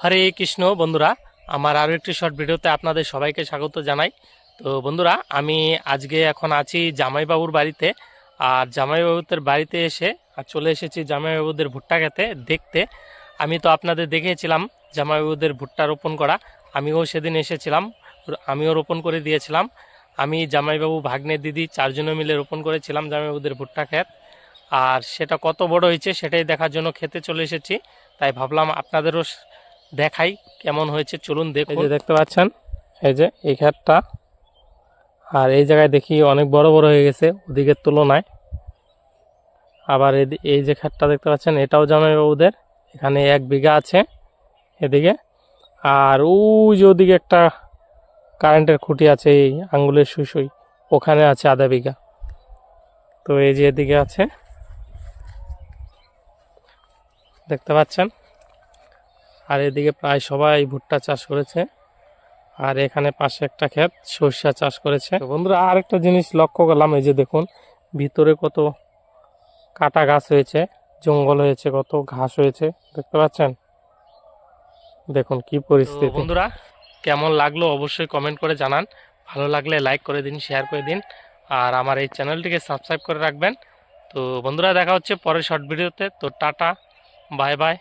হরে কৃষ্ণ বন্ধুরা, আমার আরও একটি শর্ট ভিডিওতে আপনাদের সবাইকে স্বাগত জানাই। তো বন্ধুরা, আমি আজকে এখন আছি জামাইবাবুর বাড়িতে। আর জামাইবাবুদের বাড়িতে এসে চলে এসেছি জামাইবাবুদের ভুট্টা খেতে দেখতে। আমি তো আপনাদের দেখিয়েছিলাম জামাইবাবুদের ভুট্টা রোপণ করা। আমিও সেদিন এসেছিলাম, আমিও রোপণ করে দিয়েছিলাম। আমি, জামাইবাবু, ভাগ্নে, দিদি চারজনে মিলে রোপণ করেছিলাম জামাইবাবুদের ভুট্টা ক্ষেত। আর সেটা কত বড় হয়েছে সেটাই দেখার জন্য খেতে চলে এসেছি। তাই ভাবলাম আপনাদেরও দেখাই কেমন হয়েছে, চলুন দেখুন। এই যে দেখতে পাচ্ছেন, এই যে এই ক্ষেতটা, আর এই জায়গায় দেখি অনেক বড় বড় হয়ে গেছে ওদিকের তুলনায়। আবার এই যে ক্ষেতটা দেখতে পাচ্ছেন, এটাও জামাইবাবুদের। এখানে 1 বিঘা আছে এদিকে। আর ওই যে ওদিকে একটা কারেন্টের খুঁটি আছে, এই আঙ্গুলের সুই, ওখানে আছে আধা বিঘা। তো এই যে এদিকে আছে, দেখতে পাচ্ছেন। আর এদিকে প্রায় সবাই ভুট্টা চাষ করেছে। আর এখানে পাশে একটা ক্ষেত সরিষা চাষ করেছে। তো বন্ধুরা, আর একটা জিনিস লক্ষ্য করলাম, এই যে দেখুন ভিতরে কত কাটা গাছ হয়েছে, জঙ্গল হয়েছে, কত ঘাস হয়েছে, দেখতে পাচ্ছেন। দেখুন কি পরিস্থিতি। বন্ধুরা, কেমন লাগলো অবশ্যই কমেন্ট করে জানান। ভালো লাগলে লাইক করে দিন, শেয়ার করে দিন, আর আমার এই চ্যানেলটিকে সাবস্ক্রাইব করে রাখবেন। তো বন্ধুরা, দেখা হচ্ছে পরের শর্ট ভিডিওতে। তো টাটা, বাই বাই।